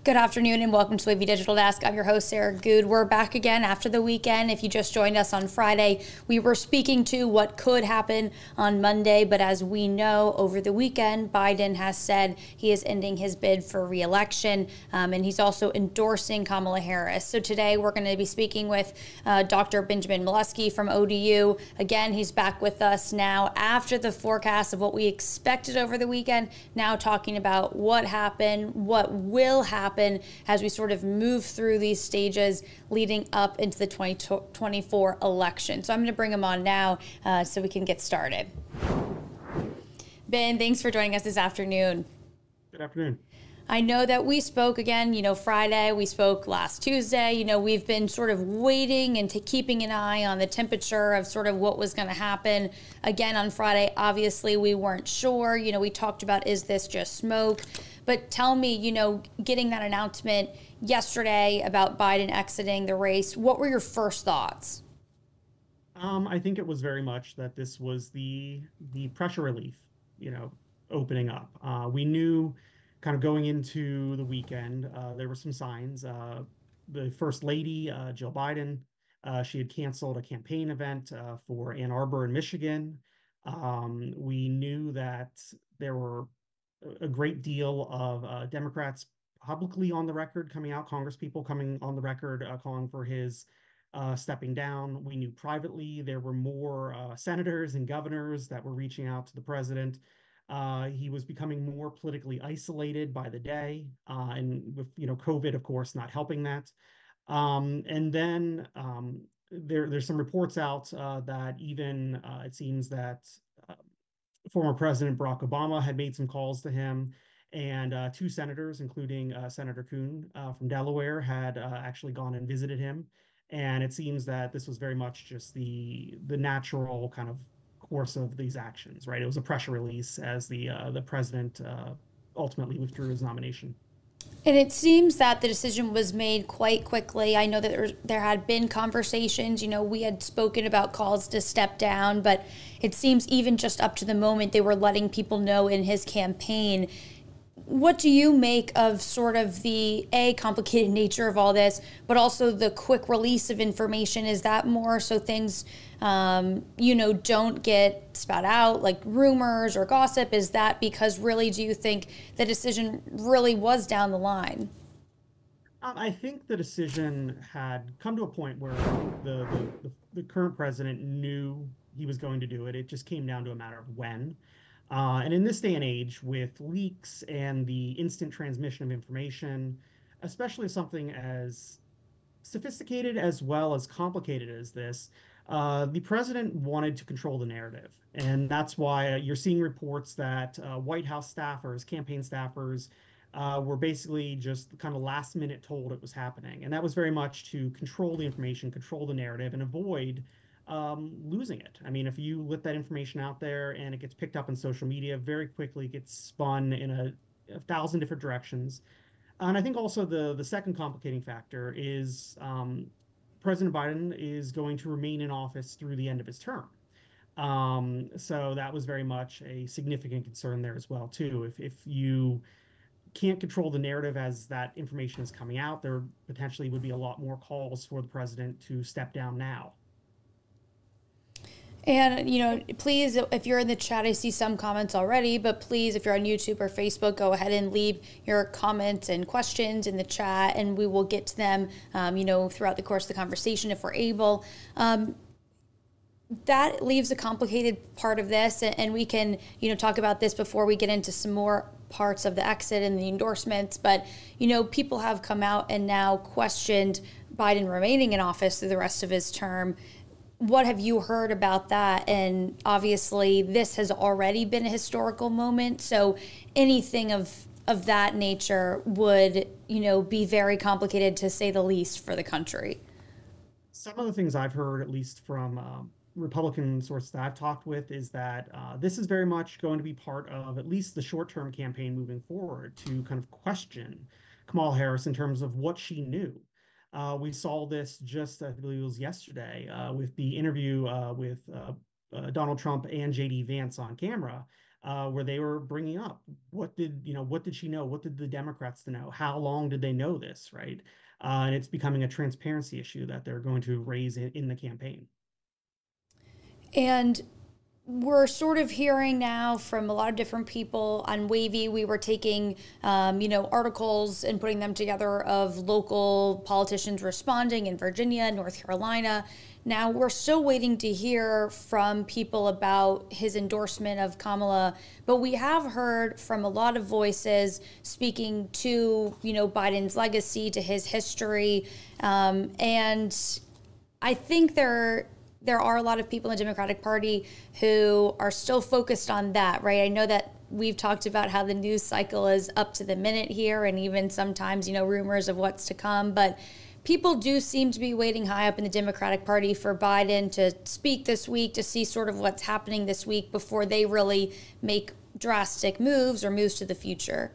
Good afternoon and welcome to Wavy Digital Desk. I'm your host, Sarah Good. We're back again after the weekend. If you just joined us on Friday, we were speaking to what could happen on Monday, but as we know, over the weekend, Biden has said he is ending his bid for re-election, and he's also endorsing Kamala Harris. So today we're going to be speaking with Dr. Benjamin Melusky from ODU. Again, he's back with us now after the forecast of what we expected over the weekend, now talking about what happened, what will happen as we sort of move through these stages leading up into the 2024 election. So I'm going to bring him on now so we can get started. Ben, thanks for joining us this afternoon. Good afternoon. I know that we spoke again, Friday, we spoke last Tuesday, we've been sort of waiting and keeping an eye on the temperature of sort of what was going to happen. Again, on Friday, obviously we weren't sure, we talked about, is this just smoke? But tell me, getting that announcement yesterday about Biden exiting the race, what were your first thoughts? I think it was very much that this was the pressure relief, opening up. We knew kind of going into the weekend, there were some signs. The First Lady, Jill Biden, she had canceled a campaign event for Ann Arbor in Michigan. We knew that there were a great deal of Democrats publicly on the record coming out, Congresspeople coming on the record calling for his stepping down. We knew privately there were more senators and governors that were reaching out to the president. He was becoming more politically isolated by the day, and with COVID, of course, not helping that. And then there's some reports out that even it seems that former President Barack Obama had made some calls to him, and two senators, including Senator Kuhn from Delaware, had actually gone and visited him. And it seems that this was very much just the natural kind of course of these actions, right? It was a pressure release as the president ultimately withdrew his nomination. And it seems that the decision was made quite quickly. I know that there had been conversations, we had spoken about calls to step down, but it seems even just up to the moment they were letting people know in his campaign. What do you make of sort of the complicated nature of all this, but also the quick release of information? Is that more so things, don't get spat out like rumors or gossip? Is that because really, do you think the decision really was down the line? I think the decision had come to a point where I think the current president knew he was going to do it. It just came down to a matter of when. And in this day and age, with leaks and the instant transmission of information, especially something as sophisticated as well as complicated as this, the president wanted to control the narrative. And that's why you're seeing reports that White House staffers, campaign staffers, were basically just kind of last minute told it was happening. And that was very much to control the information, control the narrative, and avoid losing it. I mean, if you let that information out there and it gets picked up in social media, very quickly gets spun in a thousand different directions. And I think also the second complicating factor is President Biden is going to remain in office through the end of his term. So that was very much a significant concern there as well, too. If you can't control the narrative as that information is coming out, there potentially would be a lot more calls for the president to step down now. And, please, if you're in the chat, I see some comments already, but please, if you're on YouTube or Facebook, go ahead and leave your comments and questions in the chat, and we will get to them, throughout the course of the conversation if we're able. That leaves a complicated part of this, and we can, talk about this before we get into some more parts of the exit and the endorsements. But, people have come out and now questioned Biden remaining in office through the rest of his term. What have you heard about that? And obviously, this has already been a historical moment. So anything of that nature would, be very complicated, to say the least, for the country. Some of the things I've heard, at least from Republican sources that I've talked with, is that this is very much going to be part of at least the short-term campaign moving forward to kind of question Kamala Harris in terms of what she knew. We saw this just, I believe it was yesterday, with the interview with Donald Trump and J.D. Vance on camera. where they were bringing up what did she know? What did the Democrats know? How long did they know this, right? And it's becoming a transparency issue that they're going to raise in the campaign. And we're sort of hearing now from a lot of different people on Wavy. We were taking, articles and putting them together of local politicians responding in Virginia, North Carolina. Now we're still waiting to hear from people about his endorsement of Kamala, but we have heard from a lot of voices speaking to, Biden's legacy, to his history, and I think there are a lot of people in the Democratic Party who are still focused on that, right? I know that we've talked about how the news cycle is up to the minute here, and even sometimes, rumors of what's to come. But people do seem to be waiting high up in the Democratic Party for Biden to speak this week, to see sort of what's happening this week before they really make drastic moves or moves to the future.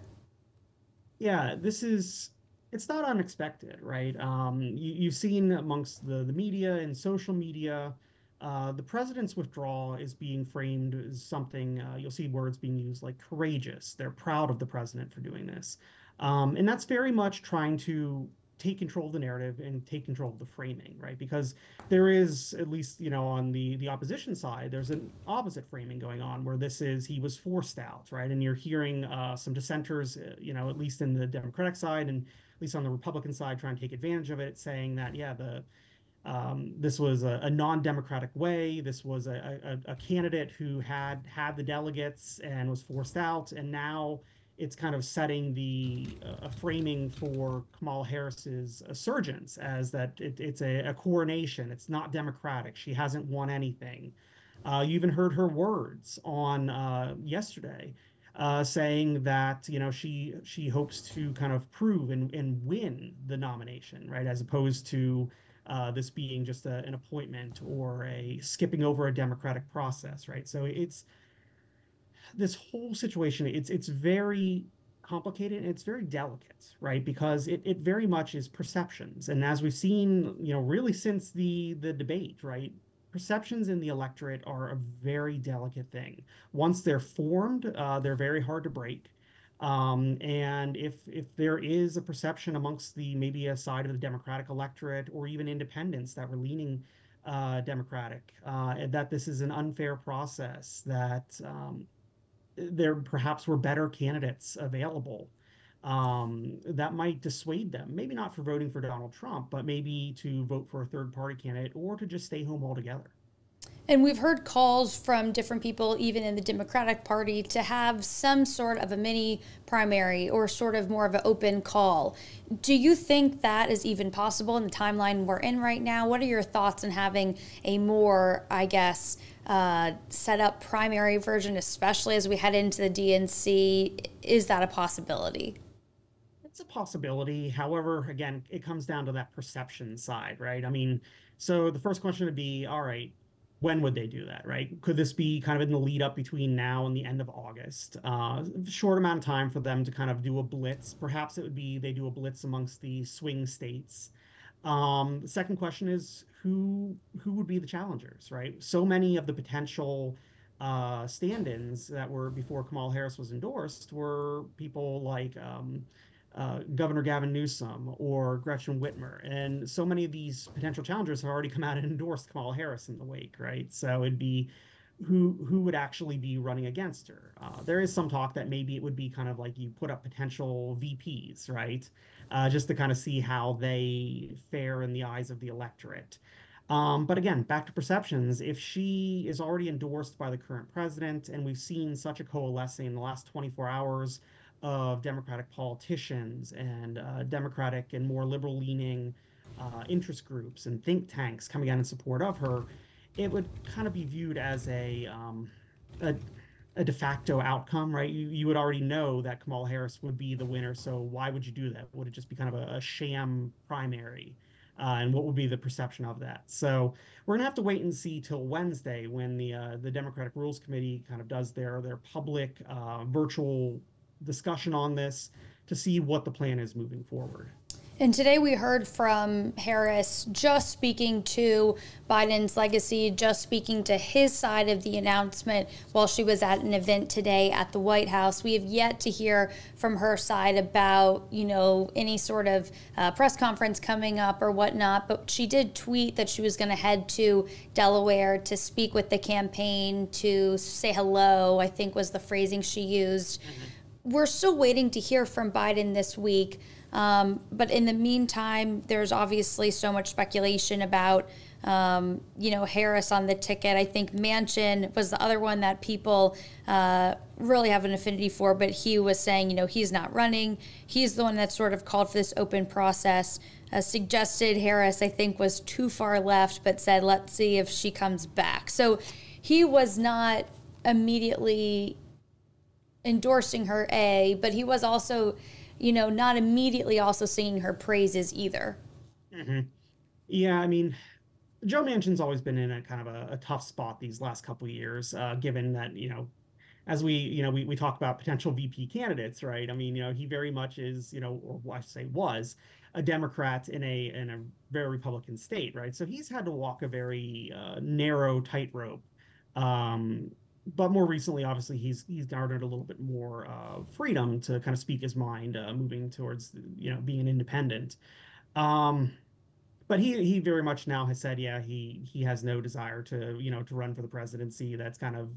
Yeah, it's not unexpected, right? You've seen amongst the media and social media, the president's withdrawal is being framed as something, you'll see words being used like courageous. They're proud of the president for doing this. And that's very much trying to take control of the narrative and take control of the framing, right? Because there is, at least, on the opposition side, there's an opposite framing going on where this is he was forced out, right? And you're hearing some dissenters, at least in the Democratic side and at least on the Republican side, trying to take advantage of it, saying that, yeah, this was a non-democratic way. This was a candidate who had the delegates and was forced out, and now it's kind of setting the framing for Kamala Harris's surgeons as that it's a coronation. It's not democratic. She hasn't won anything. You even heard her words on yesterday, saying that she hopes to kind of prove and win the nomination, right, as opposed to this being just an appointment or a skipping over a democratic process, right? So it's this whole situation. It's very complicated and it's very delicate, right? Because it very much is perceptions, and as we've seen, really since the debate, right? Perceptions in the electorate are a very delicate thing. Once they're formed, they're very hard to break. And if there is a perception amongst the maybe a side of the Democratic electorate or even independents that were leaning Democratic, that this is an unfair process, that there perhaps were better candidates available, that might dissuade them, maybe not for voting for Donald Trump, but maybe to vote for a third party candidate or to just stay home altogether. And we've heard calls from different people, even in the Democratic Party, to have some sort of a mini primary or sort of more of an open call. Do you think that is even possible in the timeline we're in right now? What are your thoughts on having a more, I guess, set up primary version, especially as we head into the DNC? Is that a possibility? It's a possibility. However, again, it comes down to that perception side, right? I mean, so the first question would be, all right, when would they do that, right? Could this be kind of in the lead up between now and the end of August? Short amount of time for them to kind of do a blitz. Perhaps it would be they do a blitz amongst the swing states. The second question is who would be the challengers, right? So many of the potential stand-ins that were before Kamala Harris was endorsed were people like Governor Gavin Newsom or Gretchen Whitmer. And so many of these potential challengers have already come out and endorsed Kamala Harris in the wake, right? So it'd be who would actually be running against her. There is some talk that maybe it would be kind of like you put up potential VPs, right? Just to kind of see how they fare in the eyes of the electorate. But again, back to perceptions. If she is already endorsed by the current president, and we've seen such a coalescing in the last 24 hours of Democratic politicians and Democratic and more liberal leaning interest groups and think tanks coming out in support of her, it would kind of be viewed as a, a de facto outcome, right? You would already know that Kamala Harris would be the winner, so why would you do that? Would it just be kind of a sham primary? And what would be the perception of that? So we're gonna have to wait and see till Wednesday when the Democratic Rules Committee kind of does their public virtual discussion on this to see what the plan is moving forward. And today we heard from Harris just speaking to Biden's legacy, just speaking to his side of the announcement while she was at an event today at the White House. We have yet to hear from her side about, any sort of press conference coming up or whatnot. But she did tweet that she was going to head to Delaware to speak with the campaign, to say hello, I think was the phrasing she used. We're still waiting to hear from Biden this week. But in the meantime, there's obviously so much speculation about, Harris on the ticket. I think Manchin was the other one that people really have an affinity for, but he was saying, he's not running. He's the one that sort of called for this open process. Suggested Harris, I think, was too far left, but said, let's see if she comes back. So he was not immediately endorsing her, but he was also not immediately also singing her praises either. Hmm. Yeah, I mean, Joe Manchin's always been in a kind of a tough spot these last couple of years, given that, as we talk about potential VP candidates, right? I mean, he very much is, or I should say was a Democrat in a very Republican state, right? So he's had to walk a very narrow tightrope. Um, but more recently, obviously, he's garnered a little bit more freedom to kind of speak his mind, moving towards, being an independent. Um, but he very much now has said, yeah, he has no desire to run for the presidency. That's kind of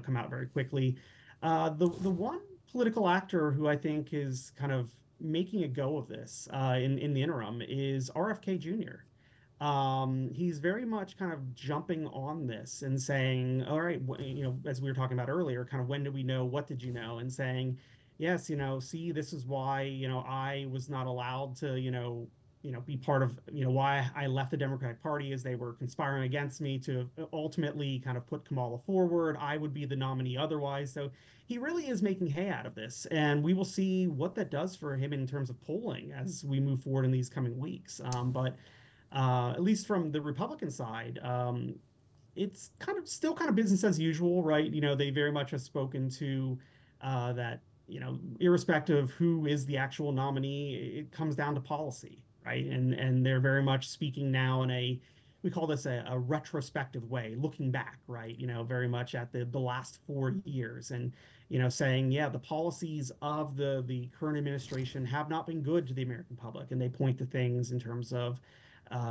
come out very quickly. The one political actor who I think is kind of making a go of this in the interim is RFK Jr. He's very much kind of jumping on this and saying, all right, as we were talking about earlier, kind of when did we know, what did you know, and saying, yes, see, this is why I was not allowed to be part of why I left the Democratic Party, as they were conspiring against me to ultimately kind of put Kamala forward. I would be the nominee otherwise. So he really is making hay out of this, and we will see what that does for him in terms of polling as we move forward in these coming weeks. But at least from the Republican side, it's kind of still kind of business as usual, right? They very much have spoken to that, irrespective of who is the actual nominee, it comes down to policy, right? And they're very much speaking now in we call this a retrospective way, looking back, right? Very much at the last 4 years, and saying, yeah, the policies of the current administration have not been good to the American public, and they point to things in terms of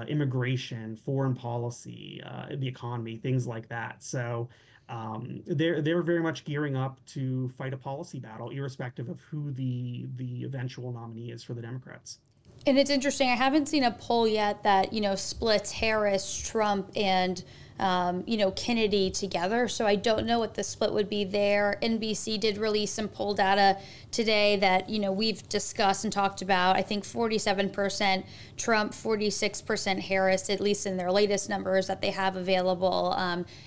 immigration, foreign policy, the economy, things like that. So they're very much gearing up to fight a policy battle, irrespective of who the eventual nominee is for the Democrats. And it's interesting. I haven't seen a poll yet that splits Harris, Trump, and Kennedy together. So I don't know what the split would be there. NBC did release some poll data today that we've discussed and talked about. I think 47% Trump, 46% Harris, at least in their latest numbers that they have available.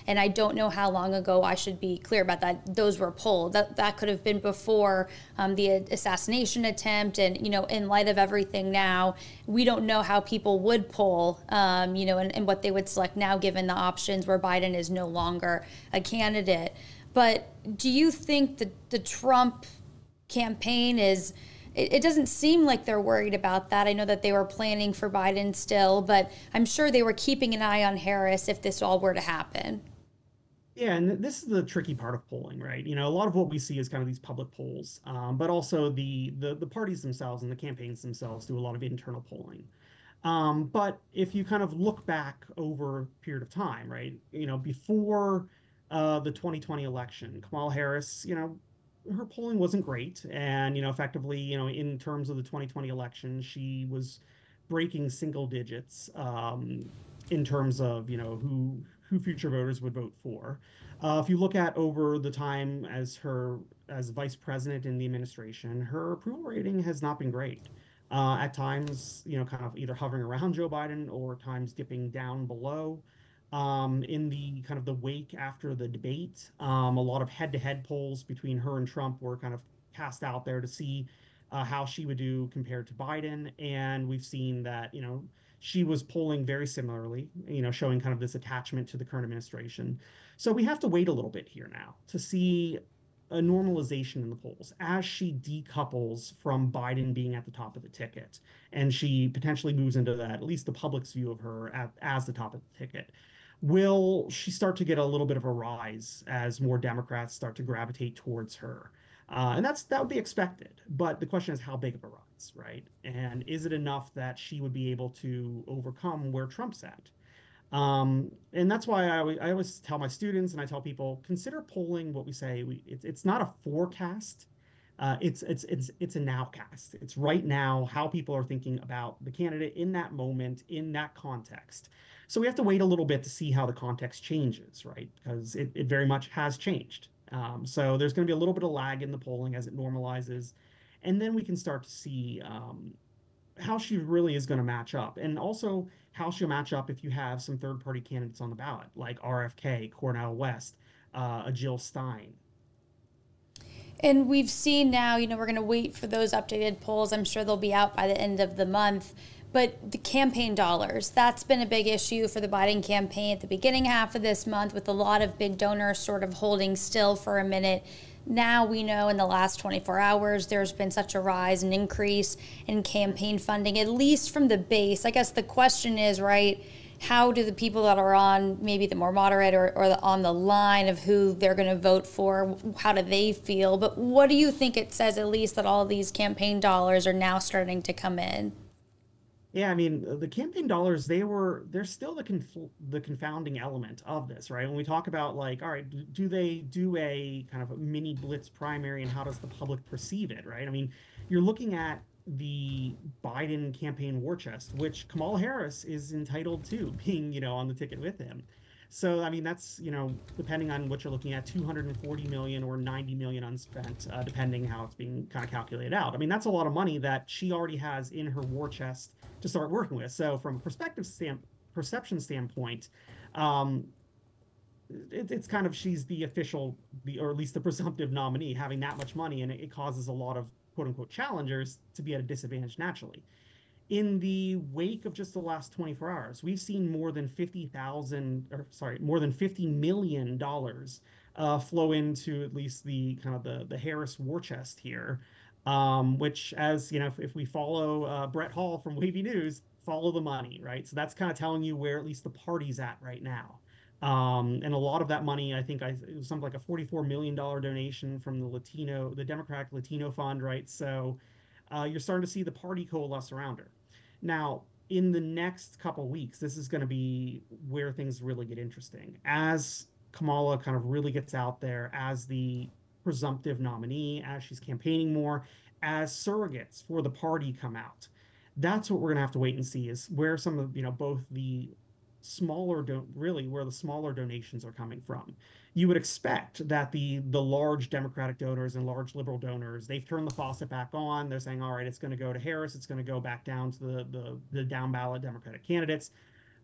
And I don't know how long ago, I should be clear about that, those were polled. That could have been before the assassination attempt. And in light of everything now, we don't know how people would poll, and what they would select now, given the options where Biden is no longer a candidate. But do you think that the Trump campaign it doesn't seem like they're worried about that. I know that they were planning for Biden still, but I'm sure they were keeping an eye on Harris if this all were to happen. Yeah, and this is the tricky part of polling, right? A lot of what we see is kind of these public polls, but also the parties themselves and the campaigns themselves do a lot of internal polling. But if you kind of look back over a period of time, right? Before the 2020 election, Kamala Harris, her polling wasn't great, and effectively, in terms of the 2020 election, she was breaking single digits in terms of who future voters would vote for. If you look at over the time as vice president in the administration, her approval rating has not been great. At times, kind of either hovering around Joe Biden or times dipping down below. In the kind of the wake after the debate, a lot of head-to-head polls between her and Trump were kind of cast out there to see how she would do compared to Biden, and we've seen that she was polling very similarly, showing kind of this attachment to the current administration. So we have to wait a little bit here now to see a normalization in the polls as she decouples from Biden being at the top of the ticket, and she potentially moves into that, at least the public's view of her as the top of the ticket. Will she start to get a little bit of a rise as more Democrats start to gravitate towards her? And that would be expected. But the question is how big of a rise, right? And is it enough that she would be able to overcome where Trump's at? And that's why I always tell my students and I tell people consider polling what we say. It's not a forecast. It's a nowcast. It's right now how people are thinking about the candidate in that moment, in that context. So we have to wait a little bit to see how the context changes, right? Because it very much has changed. So there's going to be a little bit of lag in the polling as it normalizes, and then we can start to see how she really is going to match up, and also how she'll match up if you have some third-party candidates on the ballot, like RFK, Cornel West, a Jill Stein. And we've seen now, we're going to wait for those updated polls. I'm sure they'll be out by the end of the month. But the campaign dollars, that's been a big issue for the Biden campaign at the beginning half of this month, with a lot of big donors sort of holding still for a minute. Now we know in the last 24 hours, there's been such a rise and increase in campaign funding, at least from the base. I guess the question is, right, how do the people that are on maybe the more moderate or on the line of who they're going to vote for, how do they feel? But what do you think it says, at least, that all these campaign dollars are now starting to come in? Yeah, I mean, the campaign dollars, they're still the confounding element of this, right? When we talk about like, all right, do they do a kind of a mini blitz primary and how does the public perceive it, right? I mean, you're looking at the Biden campaign war chest, which Kamala Harris is entitled to being, on the ticket with him. So, I mean, that's, depending on what you're looking at, 240 million or 90 million unspent, depending how it's being kind of calculated out. I mean, that's a lot of money that she already has in her war chest to start working with. So, from a perception standpoint, um, it's kind of she's the official, or at least the presumptive nominee, having that much money, and it causes a lot of quote unquote challengers to be at a disadvantage naturally. In the wake of just the last 24 hours, we've seen more than 50,000, or sorry, more than $50 million flow into at least the kind of the Harris war chest here, which, as you know, if we follow Brett Hall from Wavy News, follow the money, right? So that's kind of telling you where at least the party's at right now. And a lot of that money, I think it was something like a $44 million donation from the Democratic Latino Fund, right? So you're starting to see the party coalesce around her. Now, in the next couple weeks, this is going to be where things really get interesting. As Kamala kind of really gets out there as the presumptive nominee, as she's campaigning more, as surrogates for the party come out. That's what we're going to have to wait and see, is where some of, both the really where the smaller donations are coming from. You would expect that the large Democratic donors and large liberal donors, they've turned the faucet back on. They're saying, all right, it's going to go to Harris, it's going to go back down to the down ballot Democratic candidates.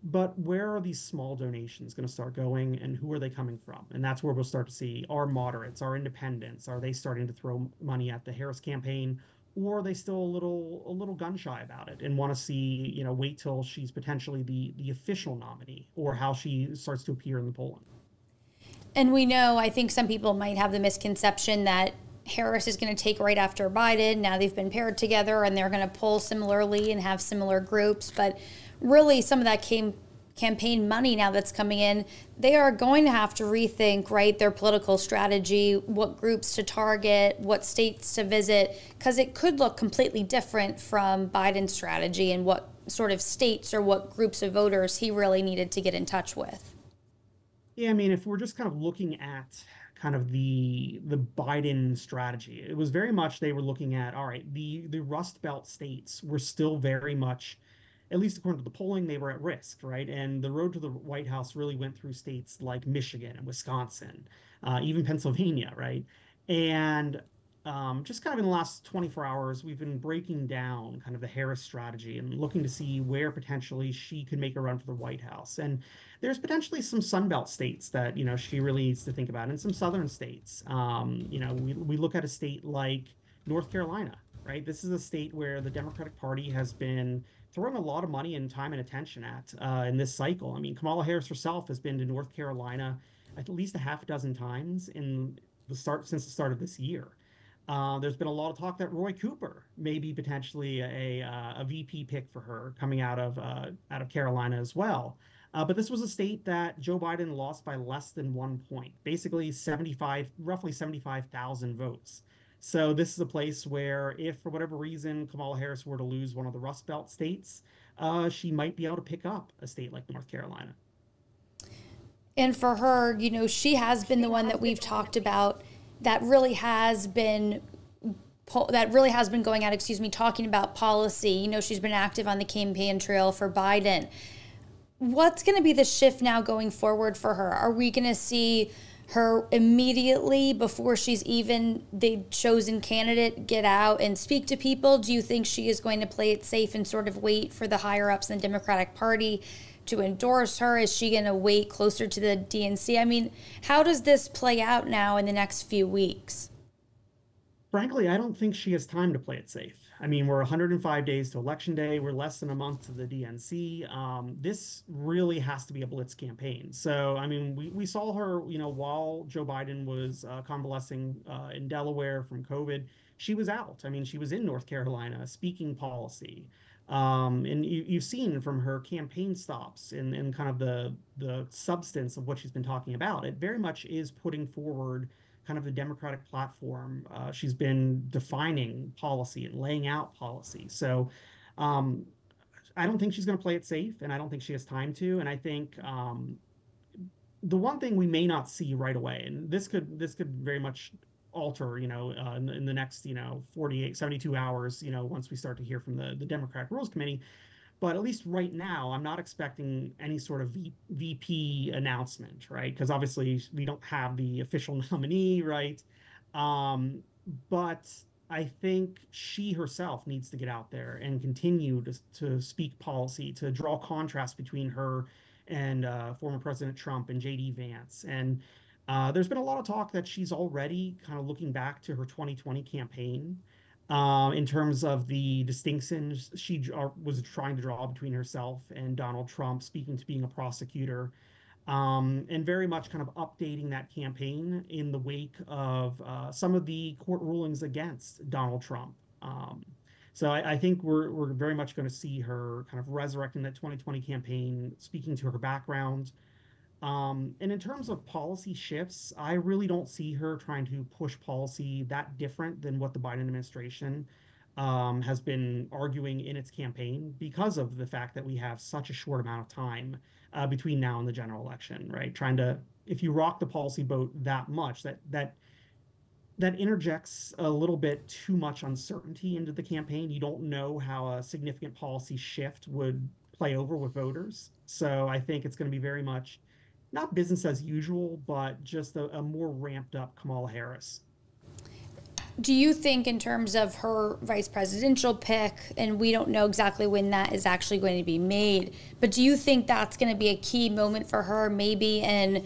But where are these small donations going to start going, and who are they coming from? And that's where we'll start to see our moderates, our independents, are they starting to throw money at the Harris campaign, or are they still a little gun shy about it and want to see, wait till she's potentially the official nominee, or how she starts to appear in the polling? And we know, I think some people might have the misconception that Harris is going to take right after Biden. Now they've been paired together and they're going to poll similarly and have similar groups. But really, some of that campaign money now that's coming in, they are going to have to rethink, right, their political strategy, what groups to target, what states to visit, because it could look completely different from Biden's strategy and what sort of states or what groups of voters he really needed to get in touch with. Yeah, I mean, if we're just kind of looking at kind of the Biden strategy, it was very much they were looking at, all right, the Rust Belt states were still very much, at least according to the polling, they were at risk, right? And the road to the White House really went through states like Michigan and Wisconsin, even Pennsylvania, right? And just kind of in the last 24 hours, we've been breaking down kind of the Harris strategy and looking to see where potentially she could make a run for the White House. And there's potentially some Sunbelt states that, she really needs to think about, and some Southern states. We look at a state like North Carolina, right? This is a state where the Democratic Party has been throwing a lot of money and time and attention at in this cycle. I mean, Kamala Harris herself has been to North Carolina at least a half dozen times since the start of this year. There's been a lot of talk that Roy Cooper may be potentially a VP pick for her coming out of Carolina as well. But this was a state that Joe Biden lost by less than 1 point, basically roughly 75,000 votes. So this is a place where, if for whatever reason Kamala Harris were to lose one of the Rust Belt states, she might be able to pick up a state like North Carolina. And for her, she has been the one that we've talked about that really has been going out, talking about policy. She's been active on the campaign trail for Biden. What's going to be the shift now going forward for her? Are we going to see her immediately before she's even the chosen candidate get out and speak to people? Do you think she is going to play it safe and sort of wait for the higher ups in the Democratic Party to endorse her? Is she going to wait closer to the DNC? I mean, how does this play out now in the next few weeks? Frankly, I don't think she has time to play it safe. I mean, we're 105 days to election day. We're less than a month to the DNC. This really has to be a blitz campaign. So, I mean, we saw her, while Joe Biden was convalescing in Delaware from COVID, she was out. I mean, she was in North Carolina speaking policy. And you've seen from her campaign stops and kind of the substance of what she's been talking about. It very much is putting forward kind of the Democratic platform. She's been defining policy and laying out policy. So um, I don't think she's going to play it safe, and I don't think she has time to. And I think the one thing we may not see right away, and this could very much alter, in the next, 48, 72 hours, once we start to hear from the Democratic Rules Committee. But at least right now, I'm not expecting any sort of VP announcement, right? Because obviously we don't have the official nominee, right? Um, but I think she herself needs to get out there and continue to speak policy, to draw contrast between her and former President Trump and JD Vance. And there's been a lot of talk that she's already kind of looking back to her 2020 campaign in terms of the distinctions she was trying to draw between herself and Donald Trump, speaking to being a prosecutor, and very much kind of updating that campaign in the wake of some of the court rulings against Donald Trump. So I think we're very much going to see her kind of resurrecting that 2020 campaign, speaking to her background, and in terms of policy shifts, I really don't see her trying to push policy that different than what the Biden administration has been arguing in its campaign because of the fact that we have such a short amount of time between now and the general election, right? If you rock the policy boat that much, that interjects a little bit too much uncertainty into the campaign. You don't know how a significant policy shift would play over with voters. So I think it's going to be very much not business as usual, but just a more ramped up Kamala Harris. Do you think, in terms of her vice presidential pick, and we don't know exactly when that is actually going to be made, but do you think that's going to be a key moment for her, maybe in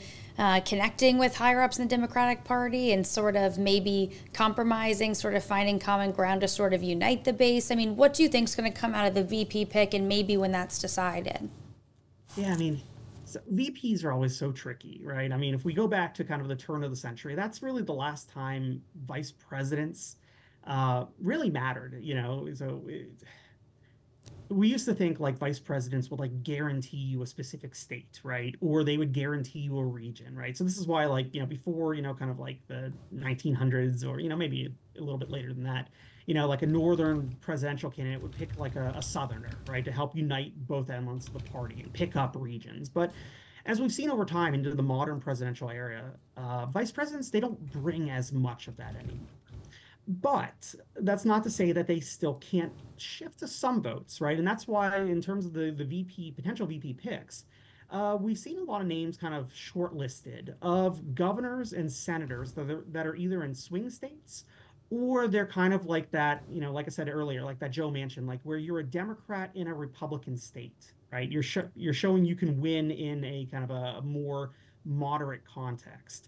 connecting with higher ups in the Democratic Party and sort of maybe compromising, sort of finding common ground to sort of unite the base? I mean, what do you think is going to come out of the VP pick, and maybe when that's decided? Yeah, I mean, VPs are always so tricky, right? I mean, if we go back to kind of the turn of the century, that's really the last time vice presidents really mattered, we used to think like vice presidents would like guarantee you a specific state, right? Or they would guarantee you a region, right? So this is why, like, before, kind of like the 1900s, or, maybe a little bit later than that, like a northern presidential candidate would pick like a southerner, right, to help unite both elements of the party and pick up regions. But as we've seen over time into the modern presidential era, vice presidents, they don't bring as much of that anymore. But that's not to say that they still can't shift to some votes, right? And that's why, in terms of the potential VP picks, we've seen a lot of names kind of shortlisted of governors and senators that are either in swing states, or they're kind of like that, like I said earlier, like that Joe Manchin, like where you're a Democrat in a Republican state, right? You're showing you can win in a kind of a more moderate context.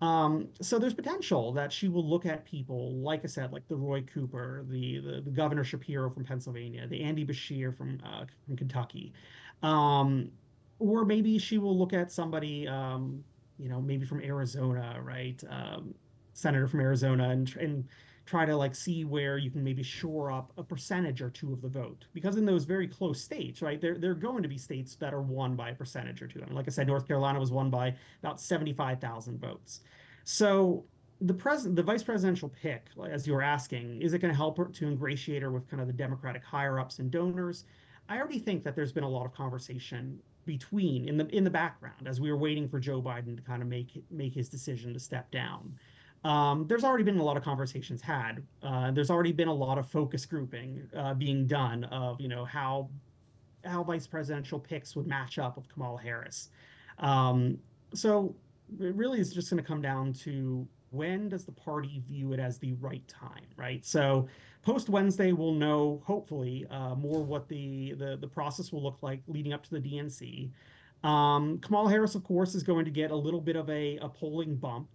So there's potential that she will look at people, like I said, like the Roy Cooper, the Governor Shapiro from Pennsylvania, the Andy Beshear from Kentucky, um, or maybe she will look at somebody, maybe from Arizona, right? senator from Arizona, and try to like see where you can maybe shore up a percentage or two of the vote. Because in those very close states, right, there are going to be states that are won by a percentage or two. I mean, like I said, North Carolina was won by about 75,000 votes. So the vice presidential pick, as you were asking, is it going to help her to ingratiate her with kind of the Democratic higher ups and donors? I already think that there's been a lot of conversation between in the background as we were waiting for Joe Biden to kind of make his decision to step down. There's already been a lot of conversations had. There's already been a lot of focus grouping being done of, you know, how vice presidential picks would match up with Kamala Harris. Um, so it really is just going to come down to when does the party view it as the right time, right? So post Wednesday, we'll know hopefully more what the process will look like leading up to the DNC. Kamala Harris, of course, is going to get a little bit of a polling bump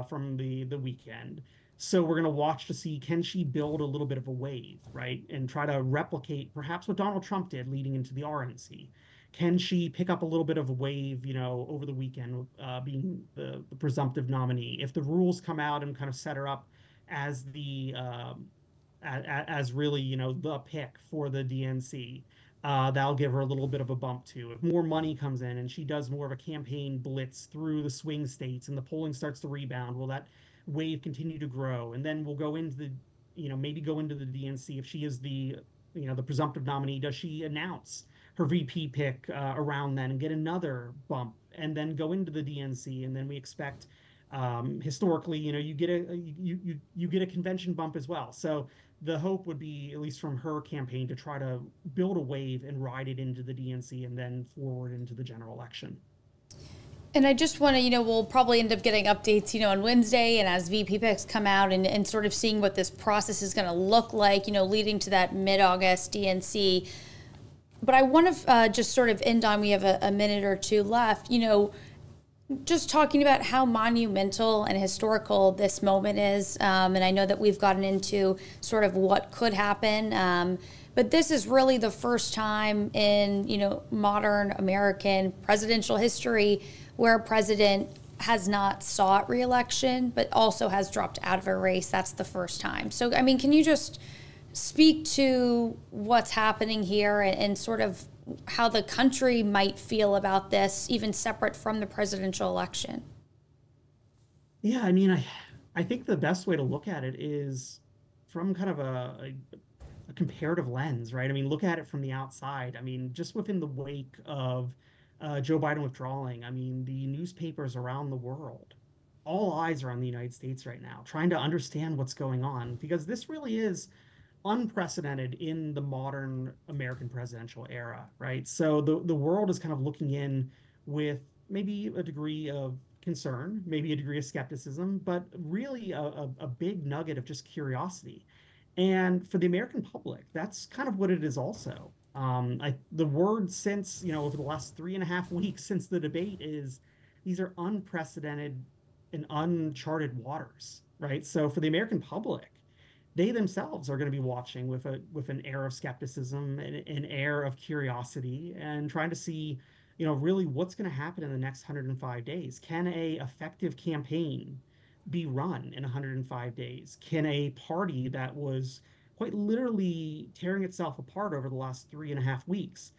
from the weekend. So we're going to watch to see, can she build a little bit of a wave, right? And try to replicate perhaps what Donald Trump did leading into the RNC. Can she pick up a little bit of a wave, you know, over the weekend, being the presumptive nominee? If the rules come out and kind of set her up as as really, you know, the pick for the DNC, that'll give her a little bit of a bump too. If more money comes in and she does more of a campaign blitz through the swing states and the polling starts to rebound, will that wave continue to grow? And then we'll go into the, you know, maybe go into the DNC if she is the, you know, the presumptive nominee. Does she announce her VP pick around then and get another bump, and then go into the DNC? And then we expect, historically, you know, you get a convention bump as well. So the hope would be, at least from her campaign, to try to build a wave and ride it into the DNC and then forward into the general election. And I just want to, you know, we'll probably end up getting updates, you know, on Wednesday and as VP picks come out, and sort of seeing what this process is going to look like, you know, leading to that mid-August DNC. But I want to just sort of end on, we have a minute or two left, you know, just talking about how monumental and historical this moment is. And I know that we've gotten into sort of what could happen. But this is really the first time in, you know, modern American presidential history where a president has not sought re-election, but also has dropped out of a race. That's the first time. So, I mean, can you just speak to what's happening here and sort of how the country might feel about this, even separate from the presidential election? Yeah, I mean, I think the best way to look at it is from kind of a comparative lens, right? I mean, look at it from the outside. I mean, just within the wake of Joe Biden withdrawing, I mean, the newspapers around the world, all eyes are on the United States right now, trying to understand what's going on, because this really is unprecedented in the modern American presidential era, right? So the world is kind of looking in with maybe a degree of concern, maybe a degree of skepticism, but really a big nugget of just curiosity. And for the American public, that's kind of what it is also. The word since, you know, over the last 3.5 weeks since the debate is these are unprecedented and uncharted waters, right? So for the American public, they themselves are going to be watching with an air of skepticism and an air of curiosity, and trying to see, you know, really what's going to happen in the next 105 days. Can a effective campaign be run in 105 days? Can a party that was quite literally tearing itself apart over the last 3.5 weeks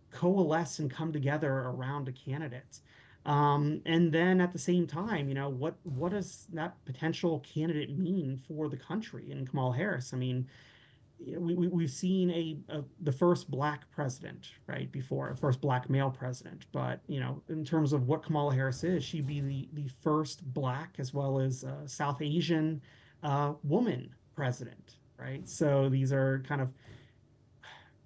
coalesce and come together around a candidate? And then at the same time, you know, what does that potential candidate mean for the country and Kamala Harris? I mean, we've seen the first black president, right, before, first black male president, but, you know, in terms of what Kamala Harris is, she'd be the first black as well as South Asian woman president, right? So these are kind of,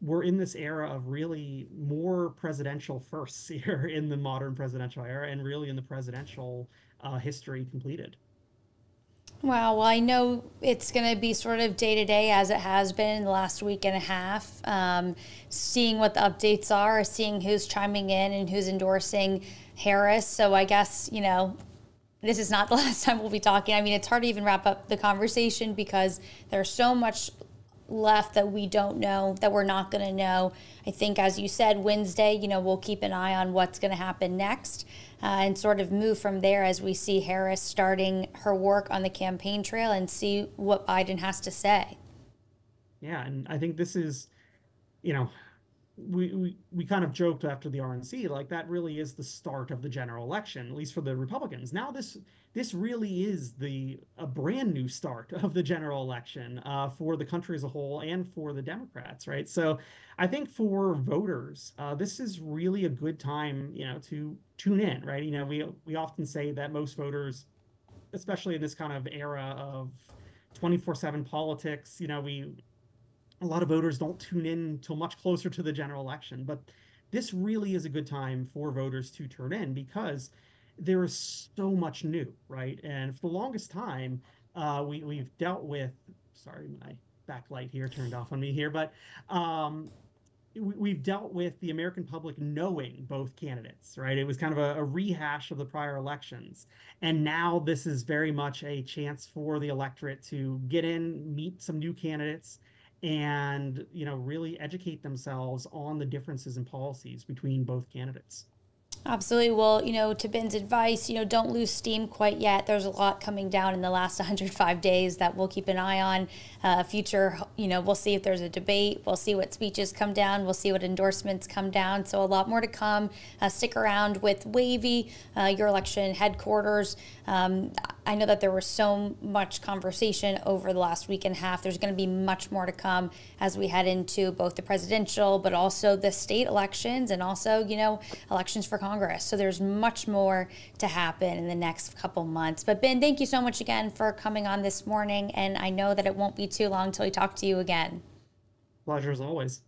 we're in this era of really more presidential firsts here in the modern presidential era, and really in the presidential history completed. Wow. Well, I know it's going to be sort of day to day as it has been in the last week and a half, seeing what the updates are, seeing who's chiming in and who's endorsing Harris. So I guess, you know, this is not the last time we'll be talking. I mean, it's hard to even wrap up the conversation because there's so much left that we don't know, that we're not going to know. I think, as you said, Wednesday, we'll keep an eye on what's going to happen next and sort of move from there as we see Harris starting her work on the campaign trail and see what Biden has to say. Yeah, and I think this is, you know, we kind of joked after the RNC, like that really is the start of the general election, at least for the Republicans. Now this really is a brand new start of the general election for the country as a whole and for the Democrats, right? So I think for voters, this is really a good time, to tune in, right? We often say that most voters, especially in this kind of era of 24/7 politics, we a lot of voters don't tune in till much closer to the general election. But this really is a good time for voters to turn in because there is so much new, right? And for the longest time, we've dealt with. Sorry, my backlight here turned off on me here, but we've dealt with the American public knowing both candidates, right? It was kind of a rehash of the prior elections. And now this is very much a chance for the electorate to get in, meet some new candidates, and really educate themselves on the differences in policies between both candidates. Absolutely. Well, to Ben's advice, don't lose steam quite yet. There's a lot coming down in the last 105 days that we'll keep an eye on. Future, we'll see if there's a debate. We'll see what speeches come down. We'll see what endorsements come down. So a lot more to come. Stick around with Wavy, your election headquarters. I know that there was so much conversation over the last week and a half. There's going to be much more to come as we head into both the presidential, but also the state elections and also, elections for Congress. So there's much more to happen in the next couple months. But Ben, thank you so much again for coming on this morning. And I know that it won't be too long until we talk to you again. Pleasure as always.